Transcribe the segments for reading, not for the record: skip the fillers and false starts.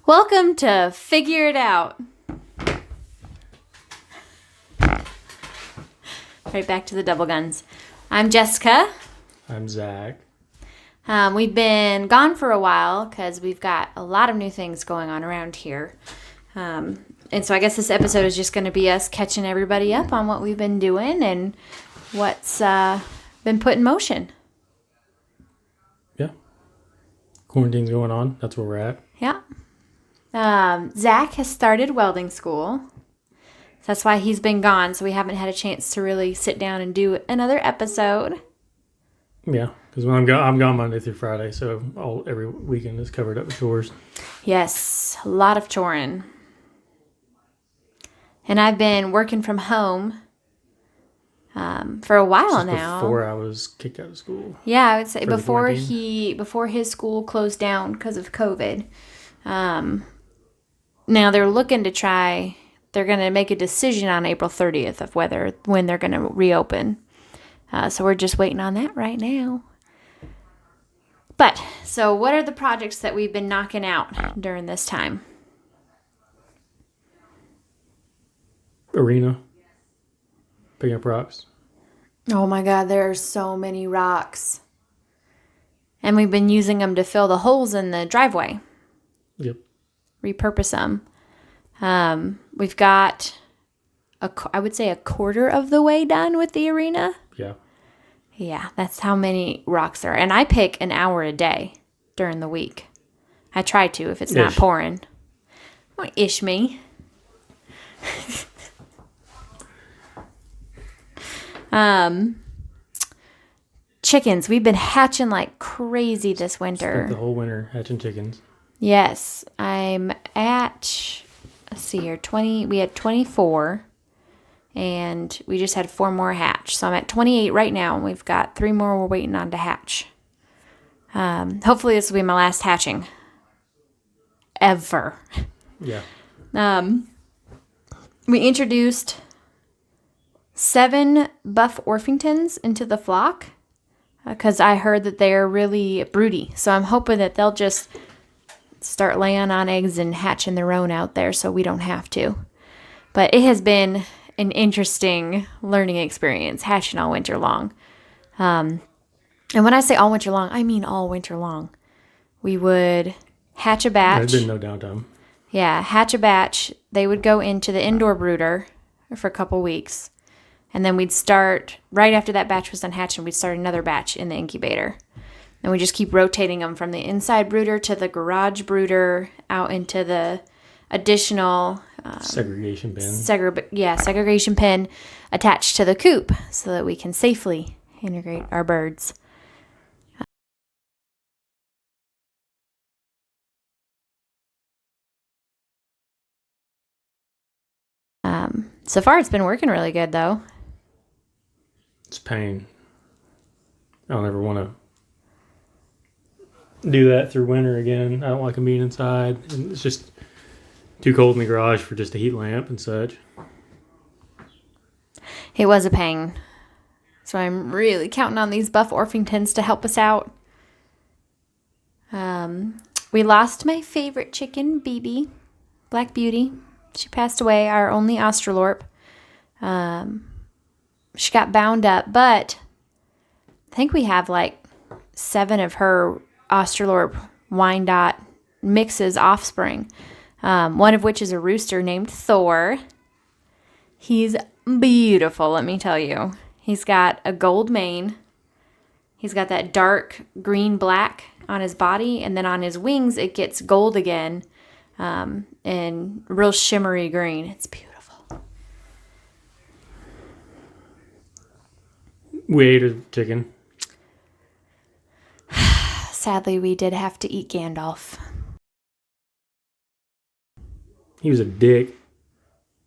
Welcome to Figure It Out. Right back to the double guns. I'm Jessica. I'm Zach. We've been gone for a while because we've got a lot of new things going on around here. And so I guess this episode is just going to be us catching everybody up on what we've been doing and what's been put in motion. Yeah. Quarantine's going on. That's where we're at. Yeah. Zach has started welding school. That's why he's been gone, so we haven't had a chance to really sit down and do another episode. Yeah, because when I'm gone Monday through Friday, so every weekend is covered up with chores. Yes, a lot of choring. And I've been working from home for a while now. Before I was kicked out of school. Yeah, I would say before his school closed down because of COVID. Now they're looking to try. They're going to make a decision on April 30th of when they're going to reopen. So we're just waiting on that right now. But, so what are the projects that we've been knocking out during this time? Arena. Picking up rocks. Oh my God, there are so many rocks. And we've been using them to fill the holes in the driveway. Yep. Repurpose them. We've got, I would say, a quarter of the way done with the arena. Yeah. Yeah, that's how many rocks there are. And I pick an hour a day during the week. I try to if it's not pouring. Don't ish me. Chickens. We've been hatching like crazy this winter. Spent the whole winter hatching chickens. Yes, I'm at, let's see here, we had 24, and we just had 4 more hatch. So I'm at 28 right now, and we've got 3 more we're waiting on to hatch. Hopefully this will be my last hatching. Ever. Yeah. We introduced 7 Buff Orpingtons into the flock, because I heard that they're really broody. So I'm hoping that they'll just start laying on eggs and hatching their own out there so we don't have to. But it has been an interesting learning experience, hatching all winter long. And when I say all winter long, I mean all winter long. We would hatch a batch. There's been no downtime. Yeah, hatch a batch. They would go into the indoor brooder for a couple weeks. And then we'd start, right after that batch was done hatching, we'd start another batch in the incubator. And we just keep rotating them from the inside brooder to the garage brooder out into the additional segregation bin. Segregation pen attached to the coop so that we can safely integrate our birds. So far, it's been working really good, though. It's pain. I don't ever want to do that through winter again. I don't like them being inside. And it's just too cold in the garage for just a heat lamp and such. It was a pain. So I'm really counting on these Buff Orpingtons to help us out. We lost my favorite chicken, BB, Black Beauty. She passed away, our only Australorp. She got bound up, but I think we have like 7 of her Australorp Wyandotte mixes offspring. One of which is a rooster named Thor. He's beautiful, let me tell you. He's got a gold mane. He's got that dark green-black on his body, and then on his wings it gets gold again, and real shimmery green. It's beautiful. We ate a chicken. Sadly, we did have to eat Gandalf. He was a dick.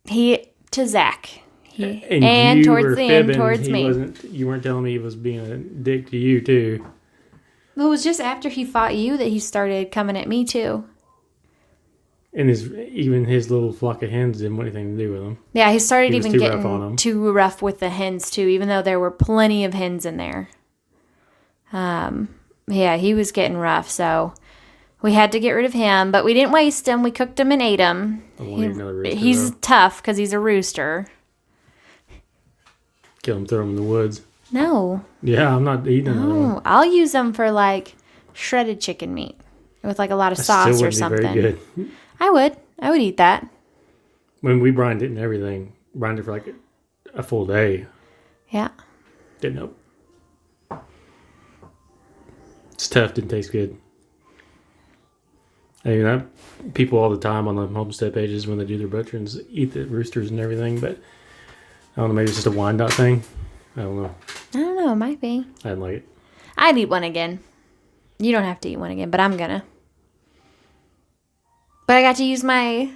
To Zach. And towards the end, towards me. You weren't telling me he was being a dick to you, too. It was just after he fought you that he started coming at me, too. And even his little flock of hens didn't want anything to do with him. Yeah, he started even getting rough too rough with the hens, too, even though there were plenty of hens in there. Yeah, he was getting rough, so we had to get rid of him, but we didn't waste him. We cooked him and ate him. I won't eat another rooster, He's though. tough because he's a rooster. Kill him, throw him in the woods. No. Yeah, I'm not eating another one. Oh, I'll use them for like shredded chicken meat with like a lot of sauce Still or wouldn't something. be very good. I would eat that. When we brined it and everything, brined it for like a full day. Yeah. Didn't know. It's tough. Didn't taste good. I mean, people all the time on the homestead pages when they do their butcherings eat the roosters and everything, but I don't know. Maybe it's just a Wyandotte thing. I don't know. I don't know. It might be. I didn't like it. I'd eat one again. You don't have to eat one again, but I'm gonna. But I got to use my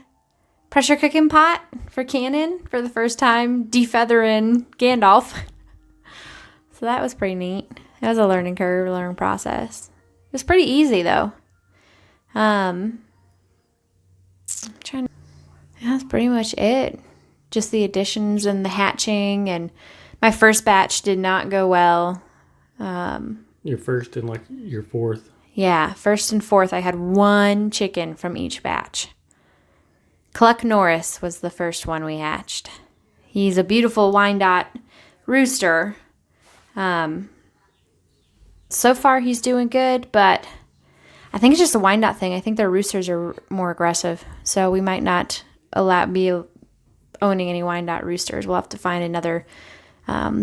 pressure cooking pot for Canon for the first time, defeathering Gandalf. So that was pretty neat. It was a learning process. It was pretty easy though. That's pretty much it. Just the additions and the hatching, and my first batch did not go well. Your first and like your fourth. Yeah, first and fourth, I had one chicken from each batch. Cluck Norris was the first one we hatched. He's a beautiful Wyandotte rooster. So far, he's doing good, but I think it's just a Wyandotte thing. I think their roosters are more aggressive, so we might not be owning any Wyandotte roosters. We'll have to find another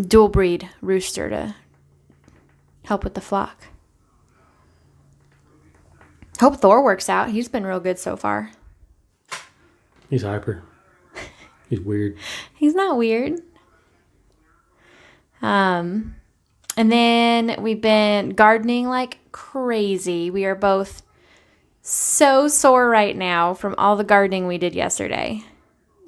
dual breed rooster to help with the flock. Hope Thor works out. He's been real good so far. He's hyper. He's weird. He's not weird. And then we've been gardening like crazy. We are both so sore right now from all the gardening we did yesterday.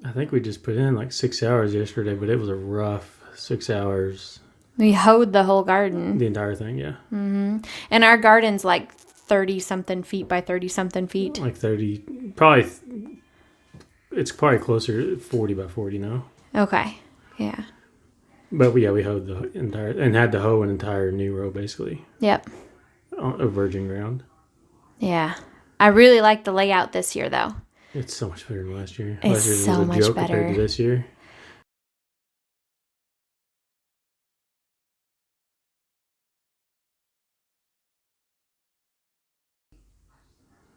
I think we just put in like 6 hours yesterday, but it was a rough 6 hours. We hoed the whole garden. The entire thing, yeah. Mm-hmm. And our garden's like 30-something feet by 30-something feet. Like 30, probably, it's probably closer to 40 by 40 now. Okay, yeah. But yeah, we hoed the entire, and had to hoe an entire new row basically. Yep. A virgin ground. Yeah. I really like the layout this year though. It's so much better than last year. It's Last year so was a much joke better. compared to this year.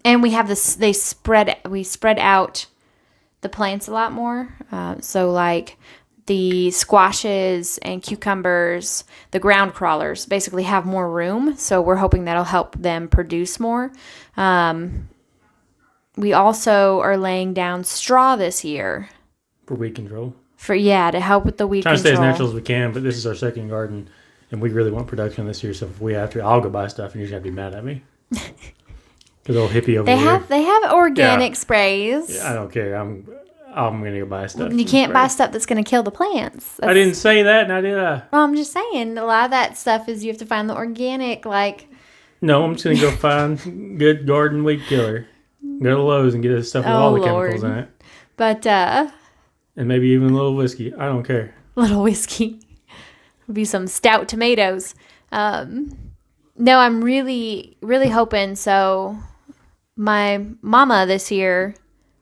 And we have this, we spread out the plants a lot more. So like the squashes and cucumbers, the ground crawlers basically have more room. So we're hoping that'll help them produce more. We also are laying down straw this year. For weed control. To help with the weed Trying control. to stay as natural as we can, but this is our second garden, and we really want production this year. So if we have to, I'll go buy stuff, and you're just gonna be mad at me. The little hippie over here. They have organic sprays. Yeah, I don't care. I'm gonna go buy stuff. You can't buy stuff that's going to kill the plants. I didn't say that, now did I? Well, I'm just saying, a lot of that stuff is you have to find the organic, like... No, I'm just gonna go find good garden weed killer. Go to Lowe's and get this stuff with all the chemicals in it. But, and maybe even a little whiskey. I don't care. Little whiskey. Be some stout tomatoes. No, I'm really, really hoping. So my mama last year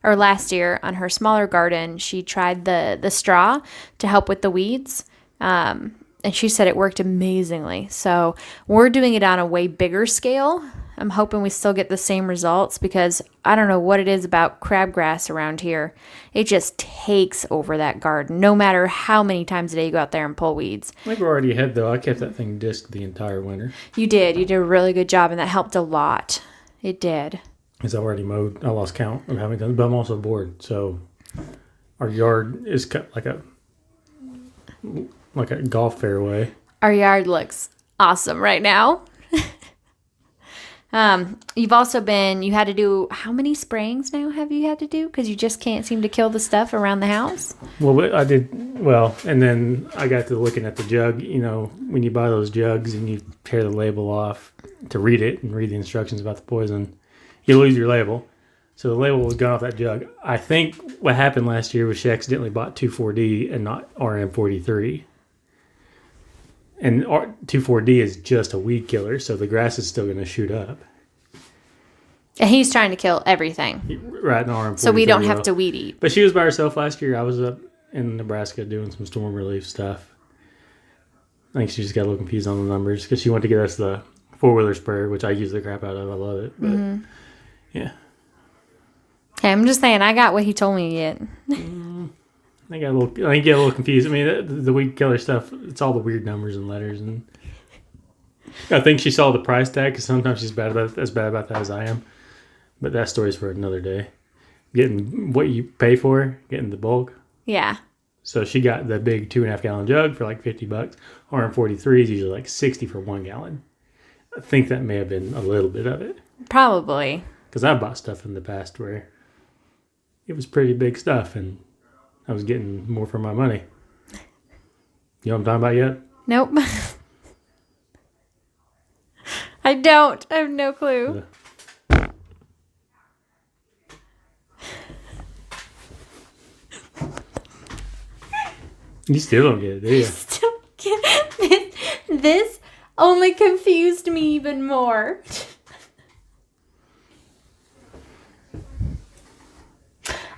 on her smaller garden, she tried the straw to help with the weeds. And she said it worked amazingly. So we're doing it on a way bigger scale. I'm hoping we still get the same results because I don't know what it is about crabgrass around here. It just takes over that garden, no matter how many times a day you go out there and pull weeds. I think we're already ahead, though. I kept that thing disked the entire winter. You did a really good job, and that helped a lot. It did. Because I already mowed. I lost count of how many times, but I'm also bored. So our yard is cut like a golf fairway. Our yard looks awesome right now. You had to do, how many sprayings now have you had to do? Because you just can't seem to kill the stuff around the house. Well, I did, and then I got to looking at the jug. You know, when you buy those jugs and you tear the label off to read it and read the instructions about the poison, you lose your label. So the label was gone off that jug. I think what happened last year was she accidentally bought 2,4-D and not RM43. And 2,4-D is just a weed killer, so the grass is still going to shoot up. And he's trying to kill everything. Right in the arm. So we don't have to weed eat. But she was by herself last year. I was up in Nebraska doing some storm relief stuff. I think she just got a little confused on the numbers because she wanted to get us the 4-wheeler sprayer, which I use the crap out of. I love it. But yeah. Okay, I'm just saying, I got what he told me to get. I think get a little confused. I mean, the weed killer stuff, it's all the weird numbers and letters. And I think she saw the price tag because sometimes she's as bad about that as I am. But that story's for another day. Getting what you pay for, getting the bulk. Yeah. So she got the big 2.5 gallon jug for like $50. RM43 is usually like 60 for 1 gallon. I think that may have been a little bit of it. Probably. Because I bought stuff in the past where it was pretty big stuff and I was getting more for my money. You know what I'm talking about yet? Nope. I don't. I have no clue. You still don't get it, do you? Still get it. This only confused me even more.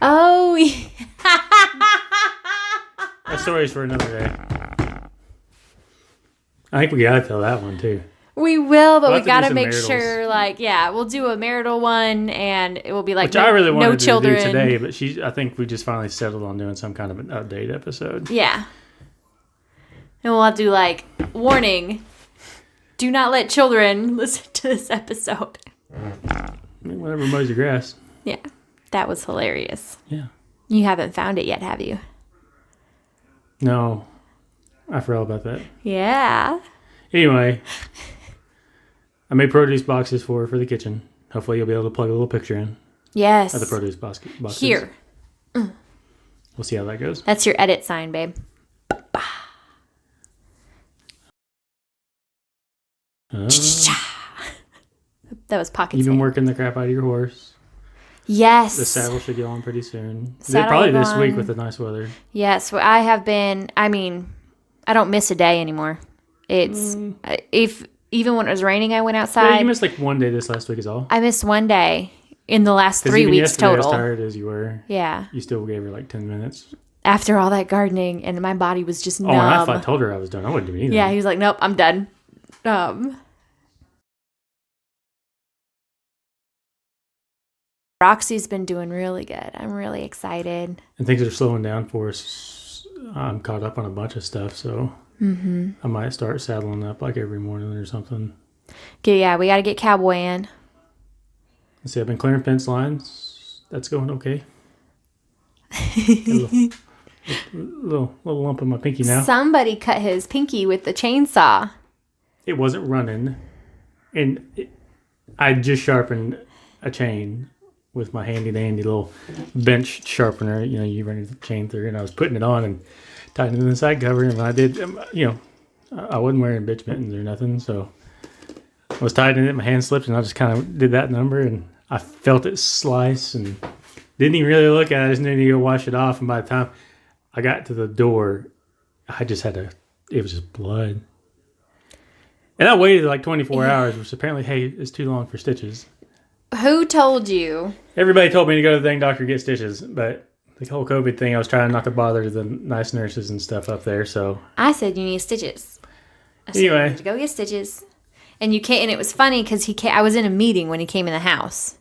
Oh, yeah. That story's for another day. I think we gotta tell that one too. We will, but We'll we have to do gotta some make maritals. sure, like, yeah, we'll do a marital one, and it will be like Which I really no wanted children. to do today, but I think we just finally settled on doing some kind of an update episode. Yeah. And we'll have to do, like, warning, do not let children listen to this episode. I mean, whatever mows your grass. Yeah, that was hilarious. Yeah. You haven't found it yet, have you? No, I forgot about that. Yeah. Anyway, I made produce boxes for the kitchen. Hopefully, you'll be able to plug a little picture in Yes. of the produce boxes. Here. We'll see how that goes. That's your edit sign, babe. That was pocket You've been sand. working the crap out of your horse. Yes. The saddle should get on pretty soon. Saddle Probably this on. week with the nice weather. Yes, well, I have been. I mean, I don't miss a day anymore. It's if even when it was raining, I went Yeah, outside. you missed like one day this last week is all. I missed one day in the last 'Cause 3 even weeks yesterday, total. As tired as you were, Yeah, you still gave her like 10 minutes. after all that gardening, and my body was just numb. Oh, and I told her I was done. I wouldn't do anything. Yeah, he was like, "Nope, I'm done." Roxy's been doing really good. I'm really excited. And things are slowing down for us. I'm caught up on a bunch of stuff, so I might start saddling up like every morning or something. Okay, yeah, we got to get Cowboy in. Let's see, I've been clearing fence lines. That's going okay. a little lump in my pinky now. Somebody cut his pinky with the chainsaw. It wasn't running, and I just sharpened a chain with my handy dandy little bench sharpener. You know, you run the chain through, and I was putting it on and tightening the side cover. And when I did, I wasn't wearing bitch mittens or nothing, so I was tightening it. My hand slipped, and I just kind of did that number, and I felt it slice, and didn't even really look at it. I just needed to go wash it off, and by the time I got to the door, I just had to. It was just blood. And I waited like 24 hours, which apparently, hey, it's too long for stitches. Who told you? Everybody told me to go to the dang doctor to get stitches, but the whole COVID thing, I was trying not to bother the nice nurses and stuff up there, so. I said you need stitches. I said, Anyway. you need to go get stitches. And you can't, and it was funny because I was in a meeting when he came in the house.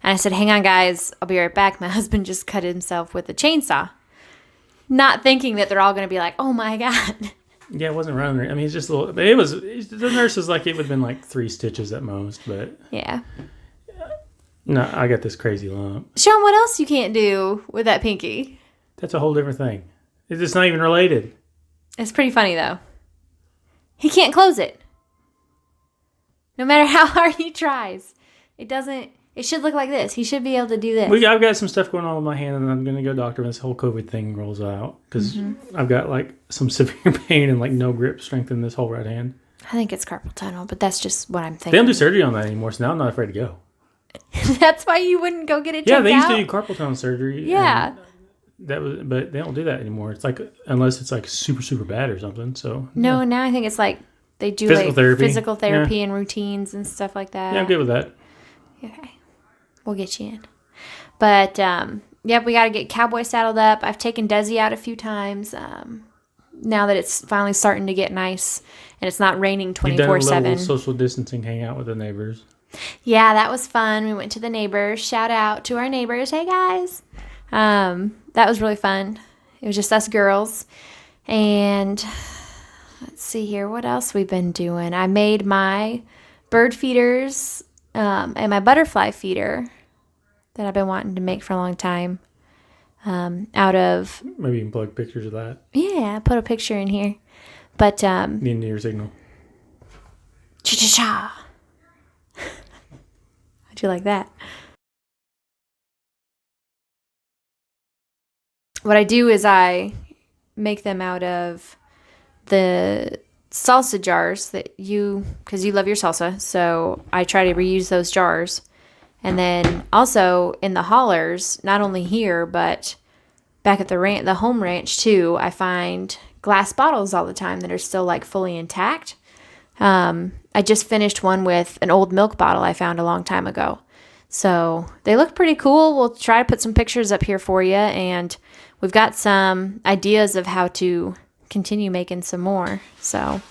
And I said, hang on, guys, I'll be right back. My husband just cut himself with a chainsaw. Not thinking that they're all going to be like, oh my God. Yeah, it wasn't running. I mean, it's just a little, but the nurse was like, it would have been like 3 stitches at most, but. Yeah. No, I got this crazy lump. Sean, what else you can't do with that pinky? That's a whole different thing. It's just not even related. It's pretty funny, though. He can't close it. No matter how hard he tries. It should look like this. He should be able to do this. I've got some stuff going on with my hand, and I'm going to go doctor when this whole COVID thing rolls out. Because I've got like some severe pain and like no grip strength in this whole right hand. I think it's carpal tunnel, but that's just what I'm They thinking. don't do surgery on that anymore, so now I'm not afraid to go. That's why you wouldn't go get it checked out? Yeah, they used to do carpal tunnel surgery. Yeah. But they don't do that anymore. It's like, unless it's like super, super bad or something. So No, now I think it's like they do Physical like therapy. physical therapy and routines and stuff like that. yeah, I'm good with that. Okay. We'll get you in. But, yep, we got to get Cowboy saddled up. I've taken Desi out a few times now that it's finally starting to get nice and it's not raining 24/7. You've done a little social distancing hangout with the neighbors. Yeah, that was fun. We went to the neighbors. Shout out to our neighbors. Hey, guys. That was really fun. It was just us girls. And let's see here. What else we've been doing? I made my bird feeders and my butterfly feeder that I've been wanting to make for a long time out of... Maybe you can plug pictures of that. Yeah, I put a picture in here. But... The end of your signal. Cha-cha-cha. How'd you like that? What I do is I make them out of the salsa jars that because you love your salsa, so I try to reuse those jars. And then also in the haulers, not only here, but back at the home ranch too, I find glass bottles all the time that are still like fully intact. I just finished one with an old milk bottle I found a long time ago. So they look pretty cool. We'll try to put some pictures up here for you. And we've got some ideas of how to continue making some more. So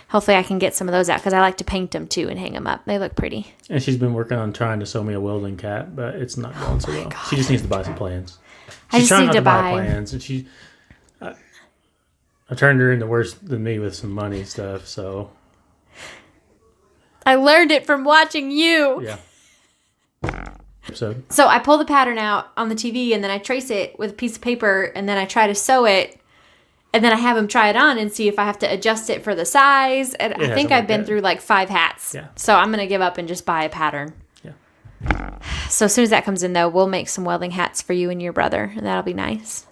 hopefully I can get some of those out because I like to paint them too and hang them up. They look pretty. And she's been working on trying to sew me a welding cap, but it's not going so well. God. She just needs to buy some plans. I She's just trying need not to buy buy plans, and I turned her into worse than me with some money stuff. So I learned it from watching you. yeah. So I pull the pattern out on the TV and then I trace it with a piece of paper and then I try to sew it and then I have him try it on and see if I have to adjust it for the size. And I think I've been through like 5 hats. Yeah. So I'm going to give up and just buy a pattern. Yeah. So as soon as that comes in though, we'll make some welding hats for you and your brother and that'll be nice.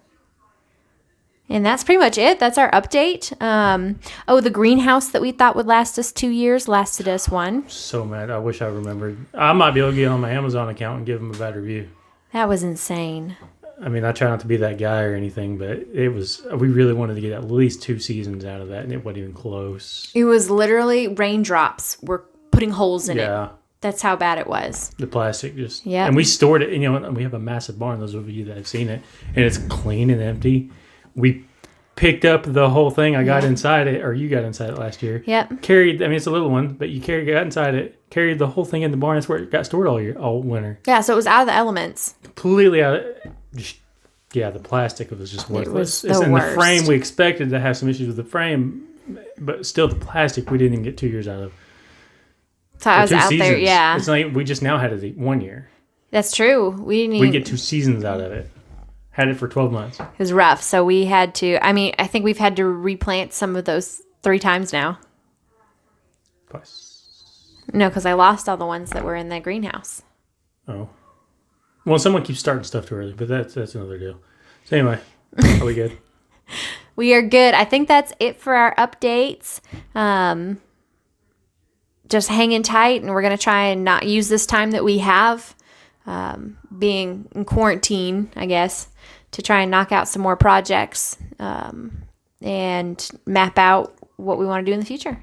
And that's pretty much it. That's our update. The greenhouse that we thought would last us 2 years lasted us 1. So mad. I wish I remembered. I might be able to get on my Amazon account and give them a bad review. That was insane. I mean, I try not to be that guy or anything, but we really wanted to get at least 2 seasons out of that, and it wasn't even close. It was literally raindrops were putting holes in Yeah. it. That's how bad it was. The plastic just... Yeah. And we stored it, and we have a massive barn, those of you that have seen it, and it's clean and empty. We picked up the whole thing. I got inside it, or you got inside it last year. Yep. Carried, I mean, it's a little one, but got inside it, carried the whole thing in the barn. That's where it got stored all winter. Yeah, so it was out of the elements. Completely out of... Yeah, the plastic was just worthless. It was the worst. The frame, we expected to have some issues with the frame, but still the plastic we didn't even get 2 years out of. So I was 2 out seasons. there, yeah. It's like we just now had it 1 year. That's true. We didn't even... We get 2 seasons out of it. Had it for 12 months. It was rough, so we had to... I mean, I think we've had to replant some of those 3 times now. Twice. No, because I lost all the ones that were in the greenhouse. Oh. Well, someone keeps starting stuff too early, but that's another deal. So anyway, are we good? We are good. I think that's it for our updates. Just hanging tight, and we're going to try and not use this time that we have, being in quarantine, I guess, to try and knock out some more projects and map out what we want to do in the future.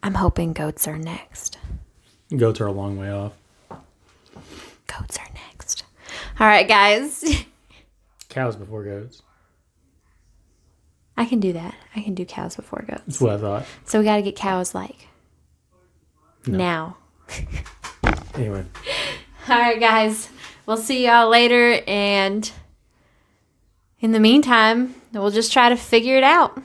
I'm hoping goats are next. Goats are a long way off. Goats are next. All right, guys. Cows before goats. I can do that. I can do cows before goats. That's what I thought. So we got to get cows No. now. Anyway. All right, guys. We'll see y'all later. And in the meantime, we'll just try to figure it out.